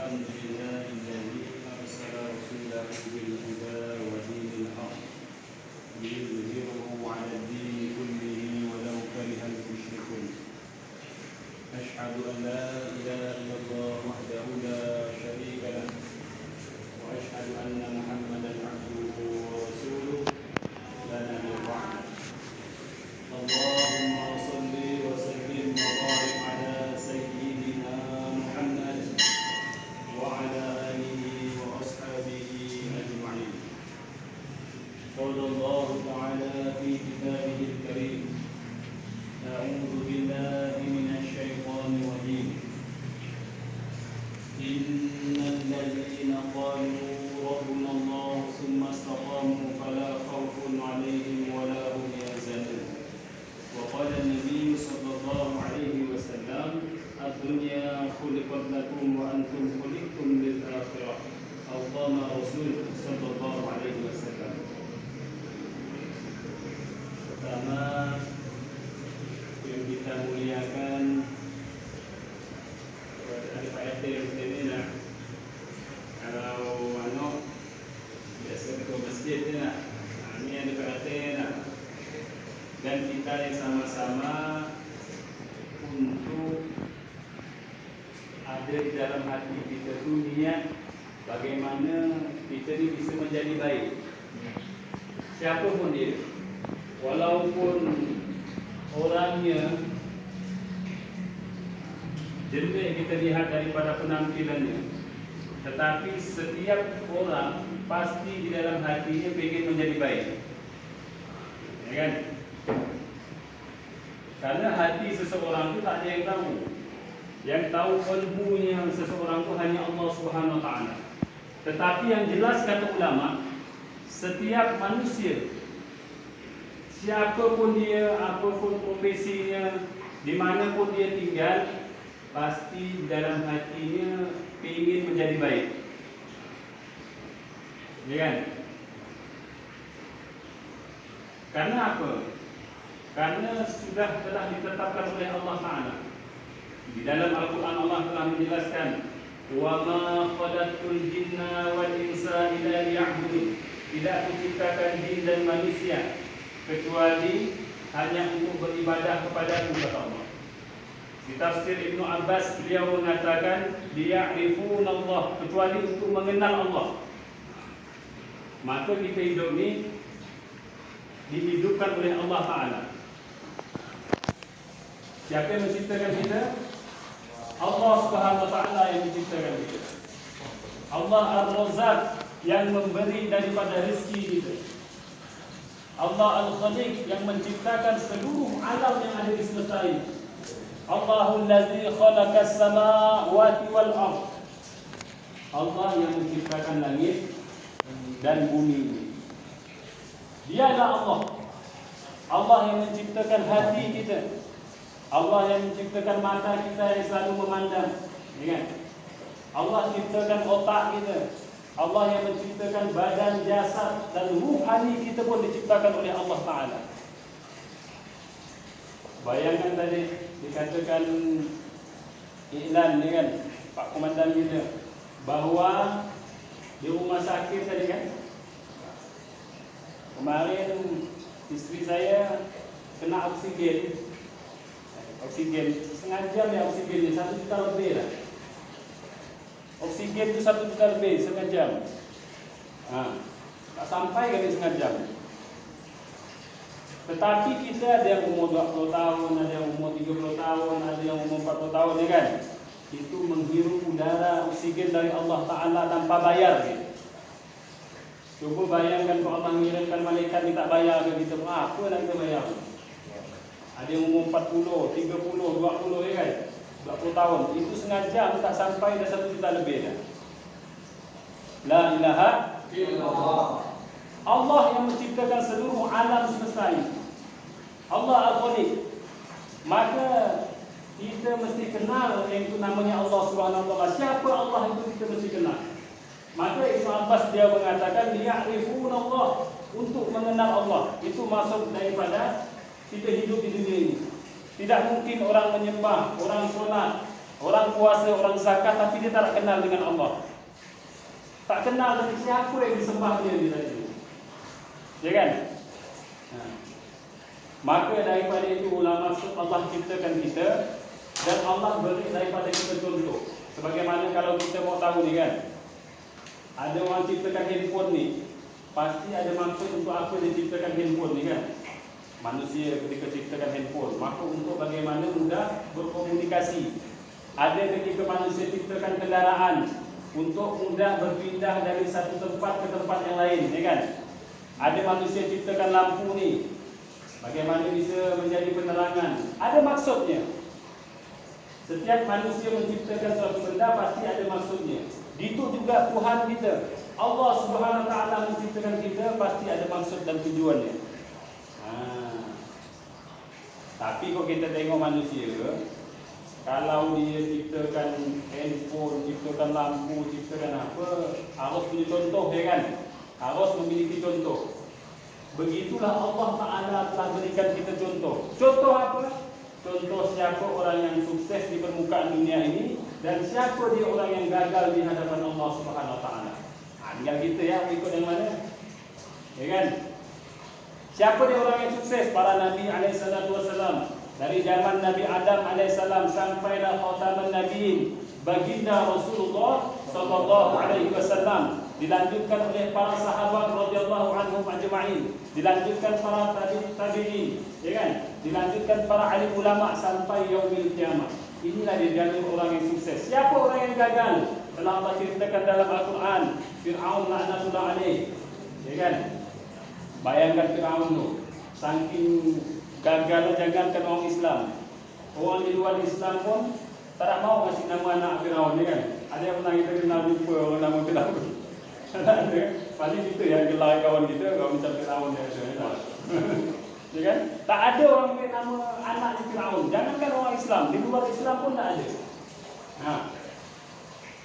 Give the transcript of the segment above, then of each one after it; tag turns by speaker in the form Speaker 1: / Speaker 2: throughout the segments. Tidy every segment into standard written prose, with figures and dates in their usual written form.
Speaker 1: الحمد لله الذي أرسل رسوله بالهدى ودين الحق ليظهره على الدين كله ولو كره المشركون. أشهد أن لا إله إلا الله وحده لا شريك له وأشهد أن محمدا عبده ورسوله لا نبي بعده. اللهم صل وسلم وبارك على سيدنا محمد وعلى آله وأصحابه أجمعين. قال الله تعالى في كتابه الكريم: أعوذ بالله من الشيطان الرجيم. إن الذين قالوا ربنا الله ثم استقاموا فلا خوف عليهم ولا هم يحزنون. وقال النبي صلى الله عليه وسلم: الدنيا خلقت لكم وأنتم خلقتم للآخرة. أو قام رسول صلى الله عليه وسلم. Pertama yang kita muliakan dari Pak RT ini lah. Kalau biasa ke masjid ni lah. Ini ada Pak RT lah. Dan kita yang sama-sama untuk ada di dalam hati kita tu niat bagaimana kita ni bisa menjadi baik. Siapa pun dia, walaupun orangnya jelek kita lihat daripada penampilannya, tetapi setiap orang pasti di dalam hatinya ingin menjadi baik, ya kan? Karena hati seseorang itu tak ada yang tahu. Yang tahu kalbunya seseorang itu hanya Allah Subhanahu Wa Taala. Tetapi yang jelas kata ulama, setiap manusia, siapapun dia, apapun profesinya, di mana pun dia tinggal, pasti dalam hatinya ingin menjadi baik, ya kan? Karena apa? Karena sudah telah ditetapkan oleh Allah Ta'ala. Di dalam Al-Quran Allah telah menjelaskan, وَمَا خَلَقْتُ الْجِنَّ وَالْإِنسَ إِلَّا لِيَعْبُدُونِ. Tidak kuciptakan jin dan manusia kecuali hanya untuk beribadah kepada Allah. Di tafsir Ibnu Abbas beliau mengatakan liya'rifuna Allah, kecuali untuk mengenal Allah. Maka kita hidup ni dihidupkan oleh Allah Ta'ala. Siapa yang menciptakan kita? Allah Subhanahu Wa Ta'ala yang menciptakan kita. Allah Ar-Razzaq yang memberi daripada rezeki kita. Allah Al-Khaliq yang menciptakan seluruh alam yang ada di semesta ini. Allahul Ladzi khalaqas samawati wal ardh. Allah yang menciptakan langit dan bumi. Dialah Allah. Allah yang menciptakan hati kita. Allah yang menciptakan mata kita yang selalu memandang, ya kan? Allah menciptakan otak kita. Allah yang menciptakan badan, jasad dan ruhani kita pun diciptakan oleh Allah Ta'ala. Bayangkan tadi dikatakan iklan, ya kan, Pak Komandan kita, bahawa di rumah sakit tadi kan, kemarin isteri saya kena oksigen setengah jam ya, oksigennya 1 juta lebih lah. Oksigen itu 1 juta lebih setengah jam. Tak sampai kali setengah jam. Tetapi kita ada yang umur 20 tahun, ada yang umur 30 tahun, ada yang umur 40 tahun, ya kan? Itu menghirup udara oksigen dari Allah Ta'ala tanpa bayar gitu. Cuba bayangkan kalau Allah mengirimkan malaikat minta bayar ke kita, apa nak kita bayar? Ada yang umur 40, 30, 20, ya kan? 20 tahun. Itu setengah jam tak sampai dah 1 juta lebih dah. La ilaha illallah. Allah yang menciptakan seluruh alam semesta ini. Allah Al-Khaliq. Maka kita mesti kenal yang itu namanya Allah Subhanahu Wa Taala. Siapa Allah itu kita mesti kenal. Maka Ibnu Abbas dia mengatakan liya'rifuna Allah, untuk mengenal Allah. Itu maksud daripada kita hidup di dunia ini. Tidak mungkin orang menyembah, orang solat, Orang puasa, orang zakat, tapi dia tak kenal dengan Allah. Tak kenal dengan siapa yang disembah dia di tadi. Ya kan? Maka daripada itu ulama Allah ciptakan kita, dan Allah beri daripada kita contoh. Sebagaimana kalau kita mau tahu ni kan, ada orang ciptakan handphone ni, pasti ada maksud untuk apa dia ciptakan handphone ni kan. Manusia ketika ciptakan handphone, maka untuk bagaimana mudah berkomunikasi. Ada ketika manusia ciptakan kendaraan untuk mudah berpindah dari satu tempat ke tempat yang lain, ya kan? Ada manusia ciptakan lampu ni, bagaimana bisa menjadi penerangan. Ada maksudnya. Setiap manusia menciptakan suatu benda pasti ada maksudnya. Itu juga Tuhan kita, Allah Subhanahu Wa Taala menciptakan kita pasti ada maksud dan tujuannya. Tapi kalau kita tengok manusia, kalau dia ciptakan handphone, ciptakan lampu, ciptakan apa, harus punya contoh, ya kan? Harus memiliki contoh. Begitulah Allah Ta'ala telah berikan kita contoh. Contoh apa? Contoh siapa orang yang sukses di permukaan dunia ini, dan siapa dia orang yang gagal di hadapan Allah Subhanahu Wa Ta'ala. Tinggal kita ya, ikut yang mana? Ya kan? Siapa dia orang yang sukses? Para Nabi alaihissalam. Dari zaman Nabi Adam alaihissalam sampailah khataman Nabiin, baginda Rasulullah sallallahu alaihi wasallam, dilanjutkan oleh para sahabat radhiyallahu anhum ajma'in, dilanjutkan para tabi'in, ya kan? Dilanjutkan para alim ulama sampai yaumil kiamah. Inilah dia jalur orang yang sukses. Siapa orang yang gagal? Telah Allah ceritakan dalam Al-Quran, Fir'aun la'natullah alaih, ya kan? Bayangkan Fir'aun tu, saking gagal, jangankan orang Islam, orang di luar Islam pun tak mau ngasih nama anak Fir'aun, ya kan? Ada yang pernah kita kenal jumpa orang nama Fir'aun. Ada, paling kita yang gelar kawan kita, kalau macam Fir'aun dia ada. Ya kan? Tak ada orang yang nama anak Fir'aun. Jangankan orang Islam, di luar Islam pun tak ada.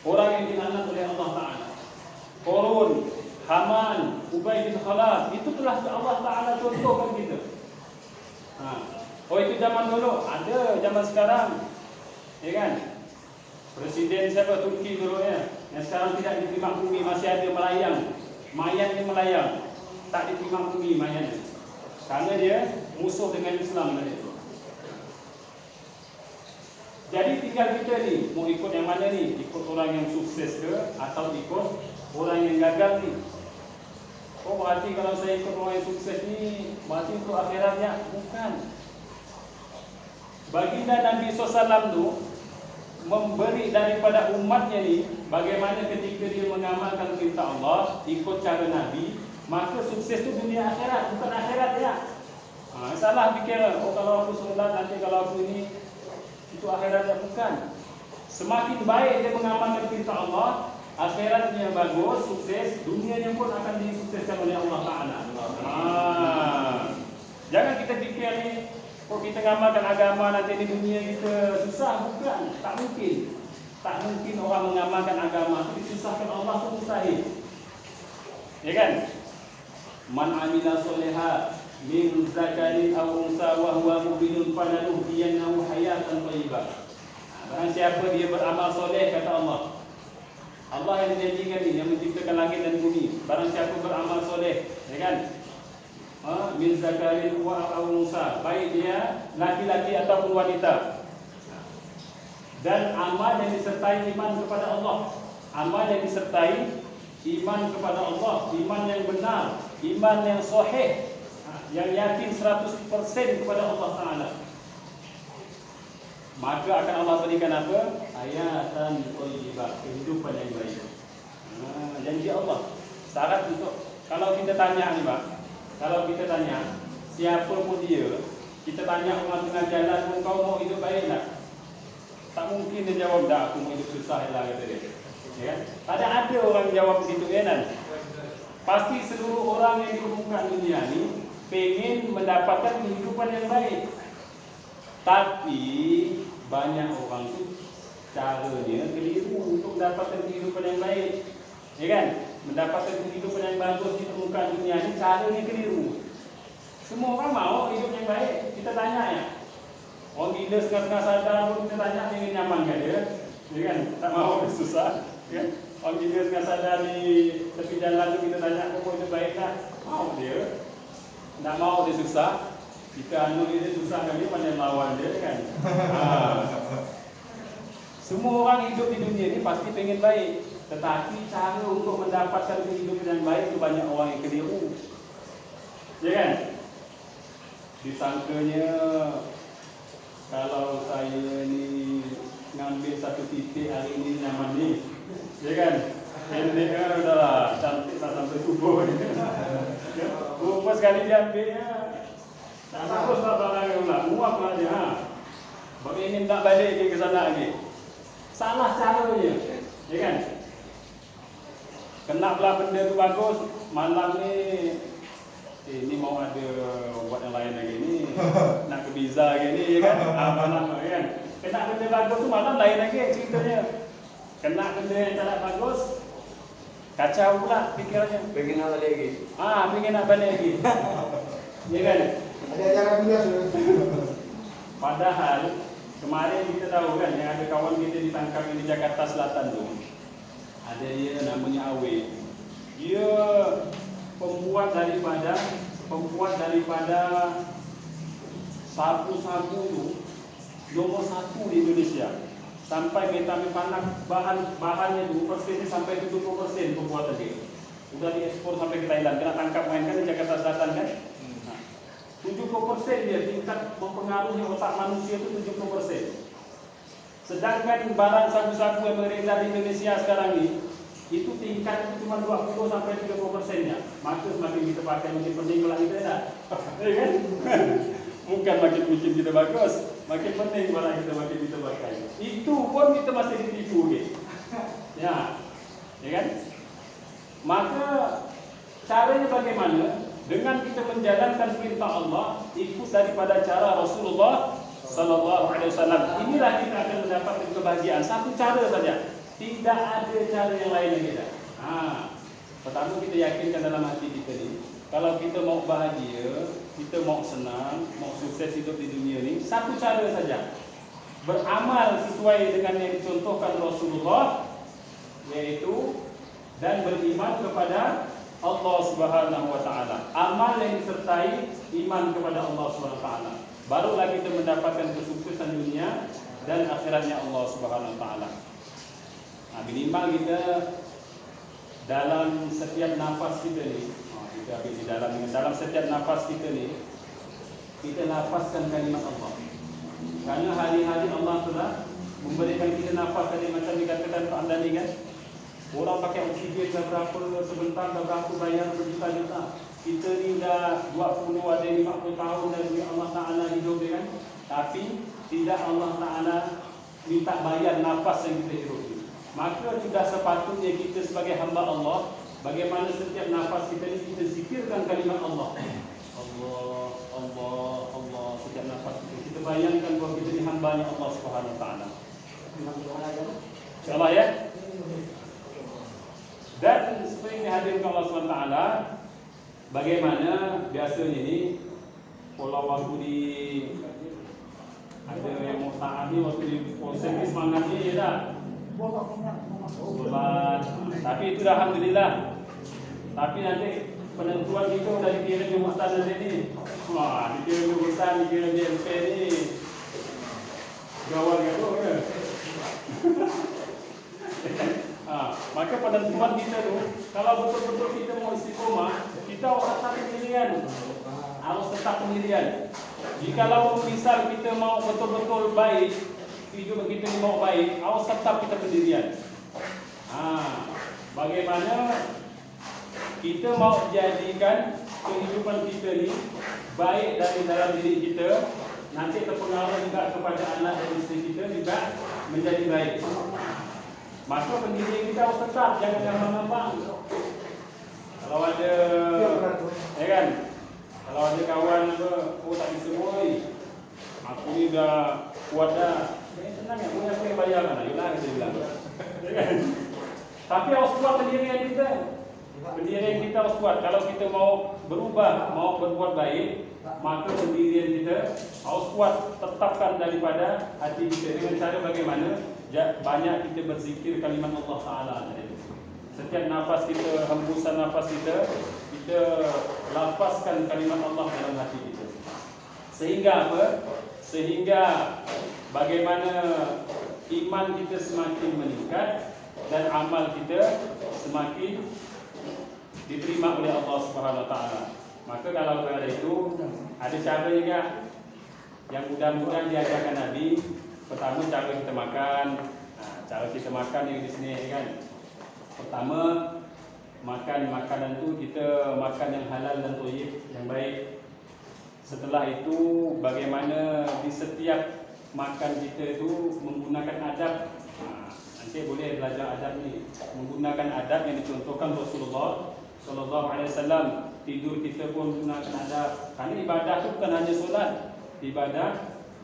Speaker 1: Orang yang dilaknat oleh Allah Ta'ala, Qarun, Haman, Ubay bin Khalaf, itu telah Allah Ta'ala contohkan kita. Oh, itu zaman dulu. Ada zaman sekarang, ya kan? Presiden siapa Turki dulu ya, yang sekarang tidak diterima bumi, masih ada melayang, mayatnya melayang, tak diterima bumi mayatnya, karena dia musuh dengan Islam tadi. Jadi tinggal kita ni, mau ikut yang mana ni? Ikut orang yang sukses ke, atau ikut orang yang gagal ni? Oh, berarti kalau saya ikut orang yang sukses ni, berarti untuk akhiratnya? Bukan. Baginda Nabi SAW tu memberi daripada umatnya ni, bagaimana ketika dia mengamalkan perintah Allah, ikut cara Nabi, maka sukses tu dunia akhirat, bukan akhirat ya. Salah fikir, oh kalau aku solat, nanti kalau aku ini, itu akhiratnya. Bukan. Semakin baik dia mengamalkan perintah Allah, akhiratnya bagus, sukses, dunianya pun akan disukseskan oleh Allah Ta'ala. Jangan kita fikir ni, kalau kita ngamalkan agama nanti di dunia kita susah. Bukan, tak mungkin. Tak mungkin orang mengamalkan agama itu disusahkan Allah, itu mustahil. Ya kan? Man amila soleha min zakarin aw unsa wa huwa mu'minun falanuhyiyannahu hayatan thayyibah. Barang siapa dia beramal soleh, kata Allah. Allah yang menjanjikan ni, yang menciptakan langit dan bumi. Barang siapa beramal soleh, ya kan? Min zakarin wa aw unsa, baik dia laki-laki ataupun wanita. Dan amal yang disertai iman kepada Allah. Amal yang disertai iman kepada Allah, iman yang benar, iman yang sahih, yang yakin 100% kepada Allah Ta'ala, maka akan Allah berikan apa? Hayatan thayyibah, kehidupan yang baik. Janji Allah. Syarat untuk, kalau kita tanya ni Pak, kalau kita tanya siapa pun dia, kita tanya orang tengah jalan, kau mau hidup baik tak? Tak mungkin dia jawab, dah aku mau hidup susah lah, kata dia. Ya kan? Ada orang jawab begitu kan? Pasti seluruh orang yang di permukaan dunia ni pengen mendapatkan kehidupan yang baik. Tapi banyak orang tu caranya keliru untuk mendapatkan kehidupan yang baik. Ya kan? Mendapatkan kehidupan yang bagus di permukaan dunia ni caranya keliru. Semua orang mau hidup yang baik. Kita tanya ya, Orang gila setengah-setengah sadar pun kita tanya ingin nyaman kan dia? Dia kan tak mau dia susah. Kan? Orang gila setengah sadar di tepi jalan tu kita tanya kau itu baik tak? Mau dia. Tak mau dia susah. Kita anu dia susah kan dia pandai lawan dia kan. Semua orang hidup di dunia ni pasti pengen baik. Tetapi cara untuk mendapatkan kehidupan yang baik tu banyak orang yang keliru. Ya kan? Disangkanya kalau saya ni ngambil satu titik hari ini nyaman ni, ya kan? Ini kan udahlah cantik tak sampai subuh. Rupa sekali diambilnya, tak terus tak barang pula, muak lah dia. Bagi ingin tak balik ke sana lagi. Salah caranya, ya kan? Kena pula benda tu bagus, malam ni ni mau ada buat yang lain lagi ni, nak ke Biza lagi ni, ya kan? Malam kan? Kena benda bagus tu malam lain lagi ceritanya. Kena benda yang tak bagus, kacau pula fikirannya.
Speaker 2: Pengen nak balik lagi.
Speaker 1: Pengen nak balik lagi. Ya kan?
Speaker 2: Ada acara bilas.
Speaker 1: Padahal kemarin kita tahu kan yang ada kawan kita ditangkap di Jakarta Selatan tu. Ada dia namanya Awe. Dia pembuat daripada sabu-sabu tu nomor 1 di Indonesia. Sampai methamphetamine bahannya tu persennya sampai 70% pembuatan dia. Sudah diekspor sampai ke Thailand. Kena tangkap main kan di Jakarta Selatan kan? 70% dia tingkat mempengaruhi otak manusia itu 70%. Sedangkan barang sabu-sabu yang beredar di Indonesia sekarang ini itu tingkat itu cuma 20 sampai 30%-nya. Maka semakin kita pakai makin penting pula kita dah. Ya kan? Bukan makin bikin kita bagus, makin penting barang kita makin kita pakai. Itu pun kita masih ditipu gitu. Ya. Ya kan? Maka caranya bagaimana? Dengan kita menjalankan perintah Allah, ikut daripada cara Rasulullah sallallahu alaihi wasallam. Inilah kita akan mendapatkan kebahagiaan. Satu cara saja. Tidak ada cara yang lain lagi dah. Pertama kita yakinkan dalam hati kita ni, kalau kita mau bahagia, kita mau senang, mau sukses hidup di dunia ni, satu cara saja. Beramal sesuai dengan yang dicontohkan Rasulullah, yaitu dan beriman kepada Allah Subhanahu wa taala. Amal yang disertai iman kepada Allah Subhanahu wa taala. Barulah kita mendapatkan kesuksesan dunia dan akhiratnya Allah Subhanahu wa taala. Minimal kita dalam setiap nafas kita ni, kita ambil di dalam setiap nafas kita ni, kita lafazkan kalimat Allah. Karena hari-hari Allah telah memberikan kita nafas tadi macam dikatakan Pak Andani kan. Orang pakai oksigen dah berapa sebentar dah berapa bayar berjuta-juta. Kita ni dah 20 ada 50 tahun dari Allah Ta'ala hidup dia kan. Tapi tidak Allah Ta'ala minta bayar nafas yang kita hidup. Maka sudah sepatutnya kita sebagai hamba Allah, bagaimana setiap nafas kita ni kita zikirkan kalimat Allah. Allah, Allah, Allah. Setiap nafas kita bayangkan bahawa kita ni hambanya Allah Subhanahu Wa Taala. InsyaAllah ya. Dan seperti dihadirkan Allah Subhanahu Wa Taala, bagaimana biasanya ni kalau waktu di ada yang mau taat ni waktu di proses ni semangatnya ya dah. Tapi itu dah alhamdulillah. Tapi nanti penentuan kita sudah dikirim di Ustaz nanti ni. Dikirim di Ustaz, dikirim di MP ni. Gawal gitu ya. Maka penentuan kita tu, kalau betul-betul kita mau istiqomah, kita harus tetap pendirian. Harus tetap pendirian. Jikalau misal kita mau betul-betul baik, hidup kita ni mau baik, harus tetap kita pendirian. Bagaimana kita mau jadikan kehidupan kita ni baik dari dalam diri kita, nanti terpengaruh juga kepada anak dan isteri kita juga menjadi baik. Maka pendirian kita harus tetap, jangan gampang-gampang. Kalau ada, ya kan? Kalau ada kawan apa, tak bisa boy. Aku ni dah kuat dah. Senang ya, punya aku yang bayarkan. Ayolah kita bilang. Ya kan? Tapi harus kuat pendirian kita. Pendirian kita harus kuat. Kalau kita mau berubah, mau berbuat baik, maka pendirian kita harus kuat, tetapkan daripada hati kita dengan cara bagaimana banyak kita berzikir kalimat Allah Ta'ala. Setiap nafas kita, hembusan nafas kita lafazkan kalimat Allah dalam hati kita. Sehingga apa? Sehingga bagaimana iman kita semakin meningkat dan amal kita semakin diterima oleh Allah Subhanahu Wa Taala. Maka kalau ada itu, ada cara juga yang mudah-mudahan diajarkan Nabi. Pertama, cara kita makan. Cara kita makan yang di sini kan. Pertama, makan makanan tu kita makan yang halal dan thayyib, yang baik. Setelah itu, bagaimana di setiap makan kita itu menggunakan adab. Nanti boleh belajar adab ni. Menggunakan adab yang dicontohkan Rasulullah Sallallahu Alaihi Wasallam. Tidur kita pun menggunakan adab. Kerana ibadah tu bukan hanya solat. Ibadah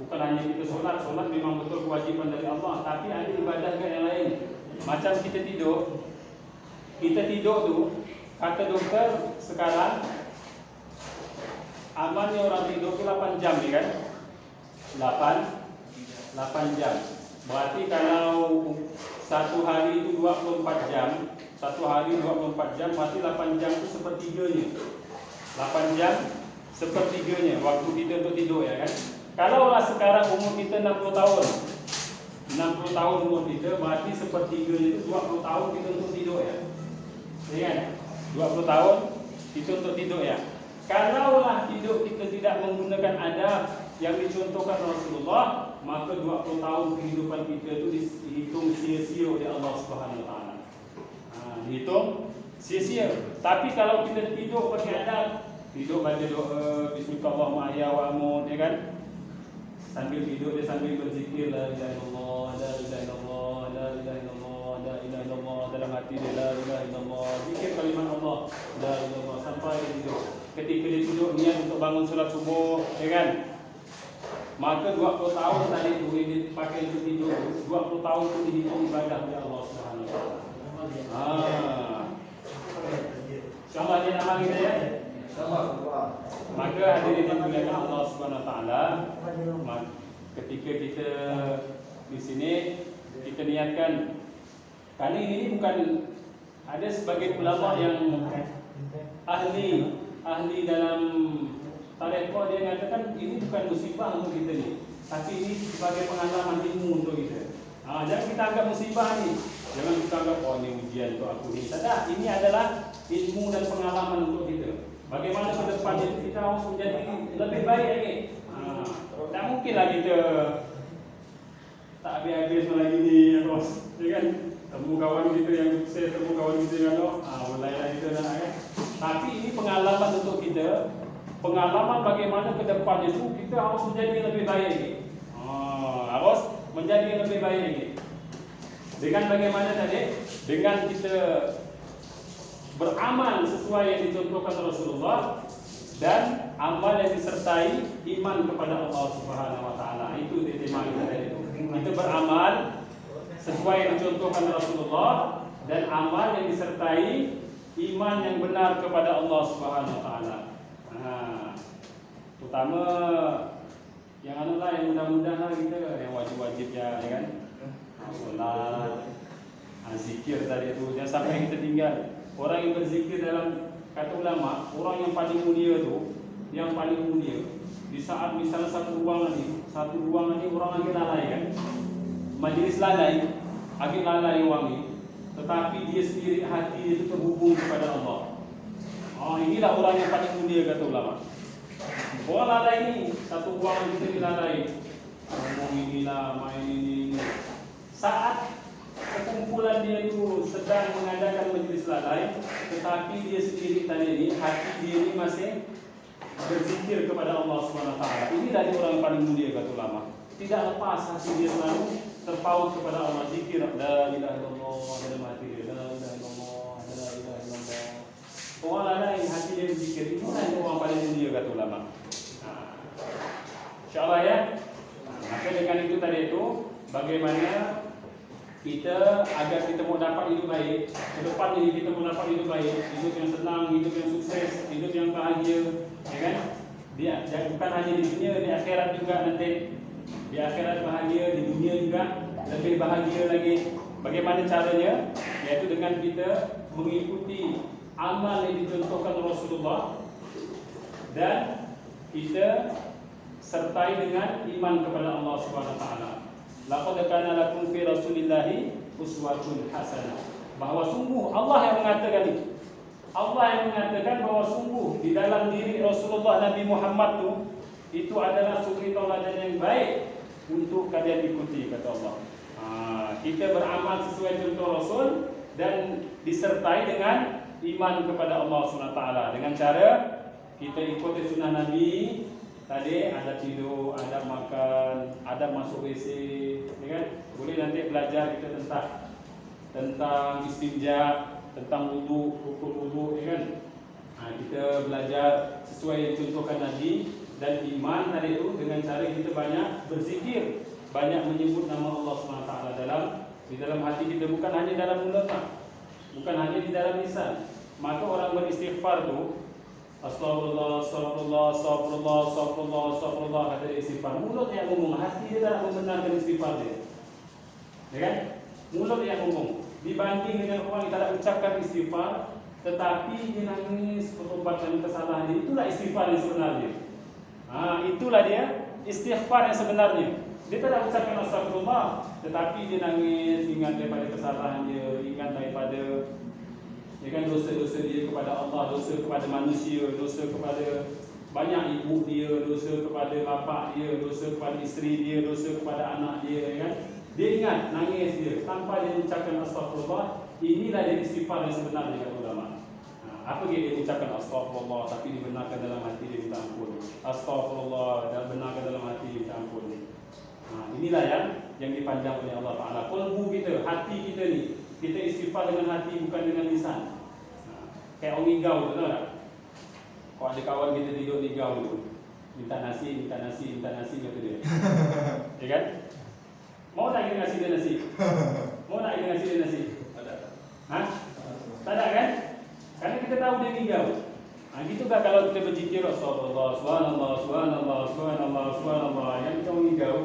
Speaker 1: bukan hanya kita solat. Solat memang betul kewajiban dari Allah. Tapi ada ibadah juga yang lain. Macam kita tidur. Kita tidur tu, kata doktor sekarang amalnya orang tidur tu 8 jam ni kan? 8 jam. Berarti kalau satu hari itu 24 jam, satu hari 24 jam, berarti 8 jam itu sepertiganya. 8 jam sepertiganya waktu kita untuk tidur ya kan. Kalaulah sekarang umur kita 60 tahun. 60 tahun umur kita, berarti sepertiganya itu 20 tahun kita untuk tidur ya. Ya kan? 20 tahun kita untuk tidur ya. Kalaulah tidur kita tidak menggunakan adab yang dicontohkan Rasulullah, maka 20 tahun kehidupan kita itu dihitung sia-sia oleh Allah Subhanahu Wa Taala. Dihitung sia-sia. Tapi kalau kita tidur pakai adab, tidur baca doa Bismillahirrahmanirrahim wa amut, ya kan? Sambil tidur dia sambil berzikir la ilaha illallah, la ilaha illallah, la ilaha illallah, la ilaha illallah, dalam hati dia la ilaha illallah, zikir kalimat Allah la ilaha illallah sampai dia tidur. Ketika dia tidur niat untuk bangun solat subuh, ya kan? Maka 20 tahun tadi itu dia pakai untuk tidur, 20 tahun itu dihitung ibadah oleh Allah Subhanahu Wa Taala. InsyaAllah dia amal kita ya. Maka hadirin yang dimuliakan Allah Subhanahu Wa Taala, ketika kita di sini kita niatkan kali ini bukan ada sebagai ulama yang ahli dalam tarekat, dia mengatakan ini bukan musibah untuk kita ni, tapi ini sebagai pengalaman ilmu untuk kita. Jangan kita anggap musibah ni, jangan kita anggap oh ini ujian untuk aku ni. Tak, ini adalah ilmu dan pengalaman untuk kita. Bagaimana ke depan itu kita harus menjadi lebih baik lagi. Tak mungkinlah kita tak habis-habis lagi ni terus, ya kan? Temu kawan kita yang sukses, temu kawan kita yang mulailah kita nak kan. Tapi ini pengalaman untuk kita. Pengalaman bagaimana ke depan itu kita harus menjadi lebih baik lagi. Harus menjadi lebih baik lagi. Dengan bagaimana tadi? Dengan kita beramal sesuai yang dicontohkan Rasulullah dan amal yang disertai iman kepada Allah Subhanahu Wa Taala. Itu tema kita tadi itu. Kita beramal sesuai yang dicontohkan Rasulullah dan amal yang disertai iman yang benar kepada Allah Subhanahu Wa Taala. Terutama yang yang mudah-mudah kita, yang wajib-wajib ya kan. Solat, zikir tadi itu jangan sampai kita tinggal. Orang yang berzikir dalam kata ulama, orang yang paling mulia tu, yang paling mulia di saat misalnya satu ruangan ni orang lagi lalai kan, majlis lalai, agak lalai orang ni, tetapi dia sendiri hati dia itu terhubung kepada Allah. Inilah orang yang paling mulia kata ulama. Orang lalai ni, satu ruangan kita dilalai, ngomong inilah, main ini. Saat kekumpulan dia itu sedang mengadakan majlis lalai, tetapi dia sendiri tadi ini, hati dia ini masih berzikir kepada Allah Subhanahu Wa Taala. Ini dari orang yang paling mulia kata ulama. Tidak lepas hati dia selalu terpaut kepada Allah, zikir la ilaha illallah dalam hati dia, la ilaha illallah, la ilaha illallah. Orang lalai hati dia berzikir, ini yang orang paling mulia kata ulama. InsyaAllah ya. Maka dengan itu tadi itu, bagaimana kita agar kita mau dapat hidup baik ke depan ini, kita mau dapat hidup baik, hidup yang senang, hidup yang sukses, hidup yang bahagia, ya kan? Dia bukan hanya di dunia, di akhirat juga nanti. Di akhirat bahagia, di dunia juga lebih bahagia lagi. Bagaimana caranya? Yaitu dengan kita mengikuti amal yang dicontohkan Rasulullah dan kita sertai dengan iman kepada Allah Subhanahu wa taala. Laqad kana lakum fi Rasulillahi uswatun hasanah. Bahwa sungguh Allah yang mengatakan ini. Allah yang mengatakan bahwa sungguh di dalam diri Rasulullah Nabi Muhammad itu adalah suri tauladan yang baik untuk kalian ikuti, kata Allah. Kita beramal sesuai contoh Rasul dan disertai dengan iman kepada Allah SWT dengan cara kita ikuti sunnah Nabi. Tadi ada tidur, ada makan, ada masuk WC, ya kan? Boleh nanti belajar kita tentang istinja, tentang wudu, rukun wudu, ya kan? Kita belajar sesuai yang contohkan Nabi. Dan iman tadi itu dengan cara kita banyak berzikir, banyak menyebut nama Allah SWT di dalam hati kita, bukan hanya dalam mulut, bukan hanya di dalam lisan. Maka orang beristighfar tu astagfirullah, astagfirullah, astagfirullah, astagfirullah, astagfirullah, kata dia istighfar. Mulut yang ngomong, hati dia tak membenarkan istighfar dia. Ya kan? Mulut yang ngomong. Dibanding dengan orang yang tak ucapkan istighfar, tetapi dia nangis bertobat dari kesalahan dia, itulah istighfar yang sebenarnya. Itulah dia istighfar yang sebenarnya. Dia tak ucapkan astagfirullah, tetapi dia nangis, ingat daripada kesalahan dia, ingat daripada dosa-dosa dia kepada Allah, dosa kepada manusia, dosa kepada banyak ibu dia, dosa kepada bapa dia, dosa kepada isteri dia, dosa kepada anak dia, ya kan? Dia ingat, nangis dia tanpa dia ucapkan astagfirullah. Inilah dia istighfar yang sebenarnya, kata ulama. Apa dia ucapkan astagfirullah tapi dibenarkan dalam hati dia minta ampun. Astagfirullah dan benarkan dalam hati dia minta ampun. Inilah yang dipandang oleh Allah Taala. Qalbu kita, hati kita ni, kita istighfar dengan hati bukan dengan lisan. Kayak orang igau tu, tahu tak? Kalau ada kawan kita tidur di igau tu, minta nasi kata dia. Ya kan? Mau tak kita ngasih dia nasi? Mau tak kita ngasih dia nasi? Tak ada kan? Karena kita tahu dia igau. Gitu kan kalau kita berzikir astagfirullah, subhanallah, subhanallah, subhanallah, subhanallah, yang kita igau,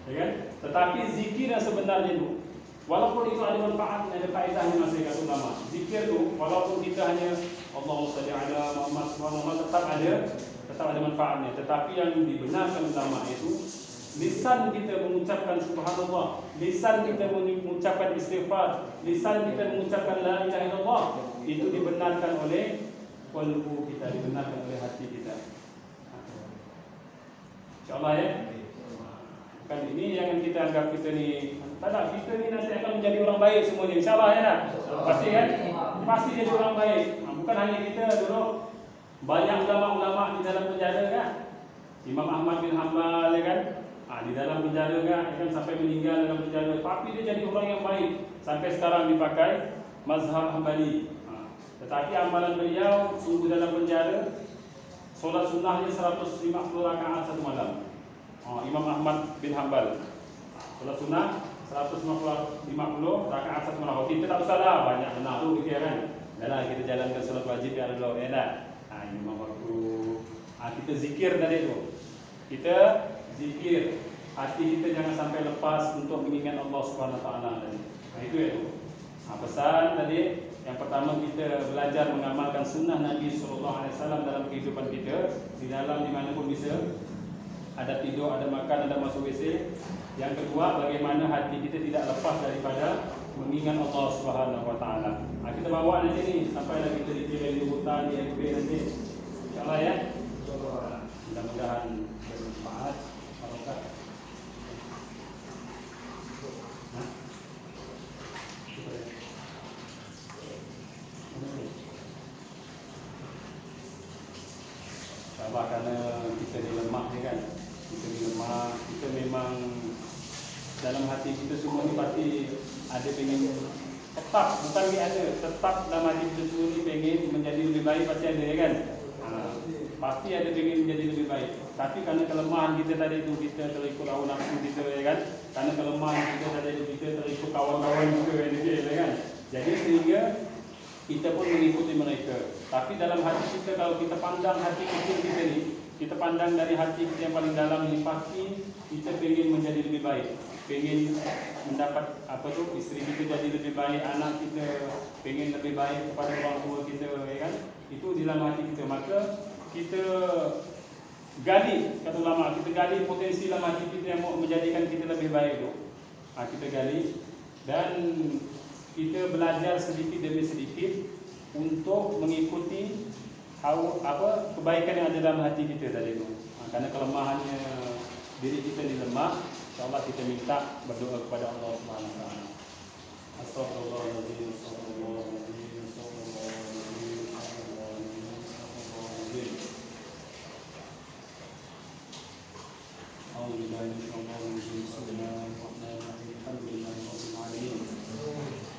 Speaker 1: ya kan? Tetapi zikir yang sebenarnya itu, walaupun itu ada manfaat, ada faedahnya masih kata ulama. Zikir tu, walaupun kita hanya Allahumma shalli ala Muhammad subhanallah, tetap ada manfaatnya. Tetapi yang dibenarkan ulama itu lisan kita mengucapkan subhanallah, lisan kita mengucapkan istighfar, lisan kita mengucapkan la ilaha illallah, itu dibenarkan oleh qalbu kita, dibenarkan oleh hati kita. InsyaAllah ya. Kan ini yang kita anggap kita ni, tak ada, kita ni nanti akan menjadi orang baik semua ni. InsyaAllah ya tak? Pasti kan? Pasti jadi orang baik. Bukan hanya kita dulu, banyak ulama-ulama di dalam penjara kan? Imam Ahmad bin Hanbal ya kan? Di dalam penjara kan sampai meninggal dalam penjara, tapi dia jadi orang yang baik sampai sekarang dipakai mazhab Hambali. Tetapi amalan beliau sungguh dalam penjara, solat sunnahnya 150 rakaat satu malam. Imam Ahmad bin Hanbal, solat sunnah 150 rakaat satu malam. Kita tak usah lah banyak benar tu kita kan. Dahlah kita jalankan solat wajib yang ada dulu ya dah. Ini memang waktu kita zikir tadi tu. Kita zikir, hati kita jangan sampai lepas untuk mengingat Allah Subhanahu Wa Taala tadi. Itu ya tu. Pesan tadi yang pertama, kita belajar mengamalkan sunnah Nabi Sallallahu Alaihi Wasallam dalam kehidupan kita, di dalam dimanapun bisa. Ada tidur, ada makan, ada masuk WC. Yang kedua, bagaimana hati kita tidak lepas daripada mengingat Allah Subhanahu Wa Taala. Kita bawa nanti ni sampai lagi kita dikira di hutan, di FB nanti. InsyaAllah ya. Mudah-mudahan bermanfaat. Barokah. Sabar, karena kita ni lemah ni kan. Kita ni lemah, kita memang dalam hati kita semua ni pasti ada pengen tetap, bukan dia ada, tetap dalam hati kita semua ni pengen menjadi lebih baik, pasti ada ya kan. Pasti ada pengen menjadi lebih baik. Tapi kerana kelemahan kita tadi itu, kita terikut hawa nafsu kita ya kan. Kerana kelemahan kita tadi itu, kita terikut kawan-kawan kita ya kan. Jadi sehingga kita pun mengikuti mereka. Tapi dalam hati kita, kalau kita pandang hati kecil kita ni, kita pandang dari hati kita yang paling dalam ini, pasti kita ingin menjadi lebih baik, ingin mendapat istri kita jadi lebih baik, anak kita ingin lebih baik kepada orang tua kita, ya kan? Itu di dalam hati kita. Maka kita gali, kata ulama, kita gali potensi dalam hati kita yang mau menjadikan kita lebih baik itu. Kita gali dan kita belajar sedikit demi sedikit untuk mengikuti kebaikan yang ada dalam hati kita tadi itu. Karena kelemahannya diri kita ini lemah, insyaallah kita minta berdoa kepada Allah Subhanahu wa taala. Astagfirullahaladzim, astagfirullahaladzim, astagfirullahaladzim, astagfirullahaladzim. A'udzubillahi minasyaitonir rajim. Bismillahirrahmanirrahim. Alhamdulillahirabbil alamin.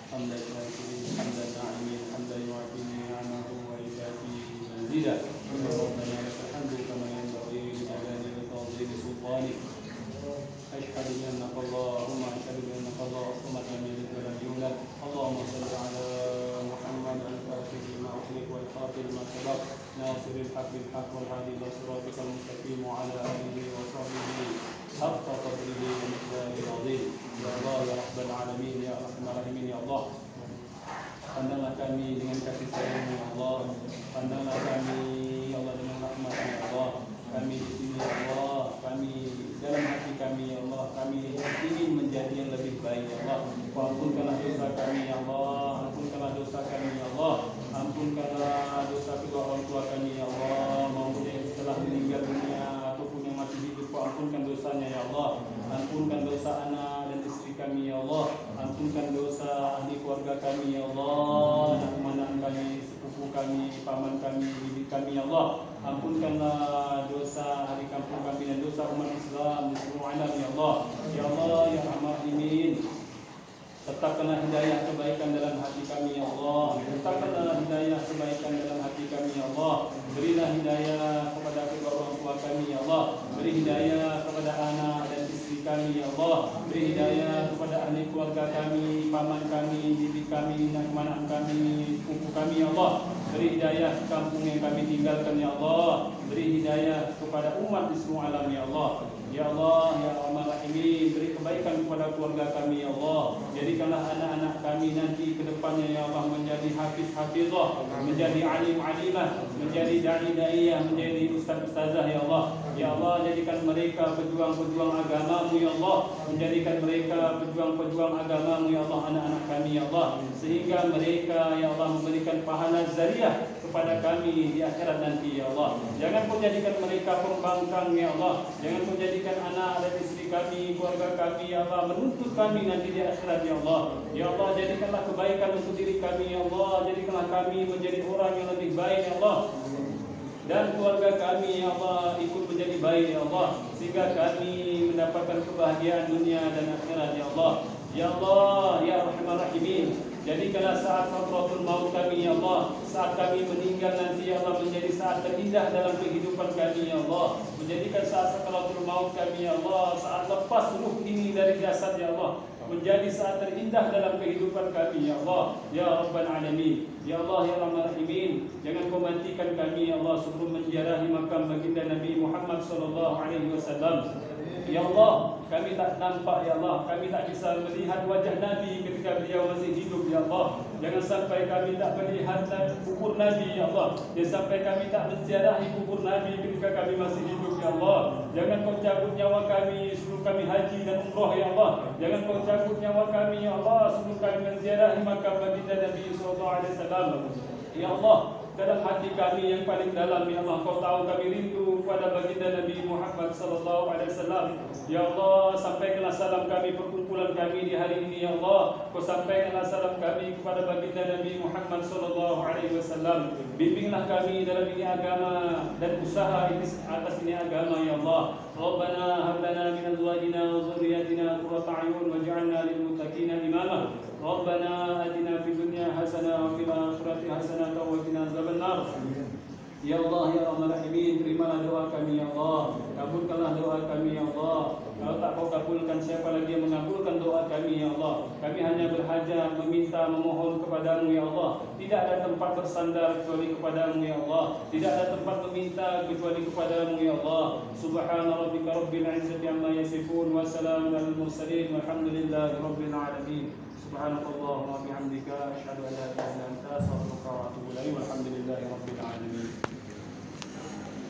Speaker 1: Hamdan syakirin, hamdan na'imin, hamdan yu'ti ni'amahu wa yukafi mazida. Rabbana lakal hamdu kama yanbaghi li jalali wa 'azimi sultanik. Ashhadu annaka Allahumma ashhadu annaka Allahumma lam yalid wa lam yulad. Allahumma shalli ala Muhammad al-Fatih lima ughliq wal khatim lima sabaq. Nasiril haqqi bil haqq wal hadi ila siratikal mustaqim wa ala alihi wa sahbihi haqqa qadrihi wa miqdarihi azim. Ya Allah ya Rabbal alamin ya Arhamar rahimin ya Allah. Pandanglah kami dengan kasih sayang-Mu ya Allah. Pandanglah kami ya Allah dengan rahmat-Mu ya Allah. Kami di sini ya Allah, kami dalam hati kami ya Allah, kami ingin menjadi yang lebih baik ya Allah. Ampunkanlah dosa kami ya Allah, ampunkanlah dosa kami ya Allah, ampunkanlah dosa kedua orang tua kami ya Allah, maupun yang telah meninggal dunia ataupun yang masih hidup, ampunkan dosanya ya Allah. Ampunkan dosa anak dan istri kami ya Allah, ampunkan dosa ahli keluarga kami ya Allah, anak kemanan kami, sepupu kami, paman kami, bibi kami ya Allah. Ampunkanlah dosa ahli kampung kami dan dosa umat Islam di seluruh alam ya Allah. Ya Allah ya Arhamar Rahimin, tetapkanlah hidayah kebaikan dalam hati kami ya Allah. Tetapkanlah hidayah kebaikan dalam hati kami ya Allah. Berilah hidayah kepada kedua orang tua kami ya Allah. Beri hidayah kepada anak dan istri kami ya Allah. Beri hidayah kepada ahli keluarga kami, paman kami, bibi kami, anak kemanan kami, sepupu kami ya Allah. Beri hidayah kampung yang kami tinggalkan ya Allah. Beri hidayah kepada umat di seluruh alam ya Allah. Ya Allah ya Arhamar Rahimin, beri kebaikan kepada keluarga kami ya Allah. Jadikanlah anak-anak kami nanti ke depannya ya Allah menjadi hafiz-hafizah, menjadi alim-alimah, menjadi dai-daiyah, menjadi ustaz-ustazah ya Allah. Ya Allah, jadikan mereka pejuang-pejuang agama-Mu ya Allah. Menjadikan mereka pejuang-pejuang agama-Mu ya Allah, anak-anak kami ya Allah, sehingga mereka ya Allah memberikan pahala zariah kepada kami di akhirat nanti ya Allah. Jangan Kau jadikan mereka pembangkang ya Allah. Jangan Kau jadikan anak dan istri kami, keluarga kami ya Allah menuntut kami nanti di akhirat ya Allah. Ya Allah, jadikanlah kebaikan untuk diri kami ya Allah. Jadikanlah kami menjadi orang yang lebih baik ya Allah, dan keluarga kami ya Allah ikut menjadi baik ya Allah, sehingga kami mendapatkan kebahagiaan dunia dan akhirat ya Allah. Ya Allah ya Arhamar Rahimin, jadikanlah saat sakratul maut kami ya Allah, saat kami meninggal nanti ya Allah menjadi saat terindah dalam kehidupan kami ya Allah. Menjadikan saat sakratul maut kami ya Allah, saat lepas ruh ini dari jasad ya Allah, menjadi saat terindah dalam kehidupan kami ya Allah. Ya Rabbal Alamin, ya Allah ya Arhamar Rahimin, jangan Kau matikan kami ya Allah sebelum menziarahi makam baginda Nabi Muhammad sallallahu alaihi wasallam. Ya Allah, kami tak nampak ya Allah, kami tak bisa melihat wajah Nabi ketika beliau masih hidup ya Allah. Jangan sampai kami tak melihat kubur Nabi ya Allah. Jangan sampai kami tak menziarahi kubur Nabi ketika kami masih hidup ya Allah. Jangan Kau cabut nyawa kami sebelum kami haji dan umrah ya Allah. Jangan Kau cabut nyawa kami ya Allah sebelum kami menziarahi makam baginda Nabi sallallahu alaihi wasallam. Ya Allah, dalam hati kami yang paling dalam ya Allah, Kau tahu kami rindu kepada baginda Nabi Muhammad sallallahu alaihi wasallam. Ya Allah, sampaikanlah salam kami, perkumpulan kami di hari ini ya Allah. Kau sampaikanlah salam kami kepada baginda Nabi Muhammad sallallahu alaihi wasallam. Bimbinglah kami dalam ini agama dan usaha ini atas ini agama ya Allah. Rabbana hab lana min azwajina wa dhurriyyatina qurrata a'yun waj'alna lil muttaqina imama. Rabbana atina fid dunya hasanah wa fil akhirati hasanah wa qina adzabannar. Ya Allah, ya Rahman Rahimin, terimalah doa kami ya Allah. Kabulkanlah doa kami ya Allah. Kalau tak kau kabulkan, siapa lagi yang mengabulkan doa kami ya Allah. Kami hanya berhajat, meminta, memohon kepadamu ya Allah. Tidak ada tempat bersandar kecuali kepadamu ya Allah. Tidak ada tempat meminta kecuali kepadamu ya Allah. Subhana rabbika rabbil izzati amma yasifun, wa salamun alal mursalin, walhamdulillahi rabbil alamin. Subhanallah wa bihamdika, asyhadu an la ilaha illa anta, astaghfiruka wa atubu ilaik. Walhamdulillahi rabbil alamin.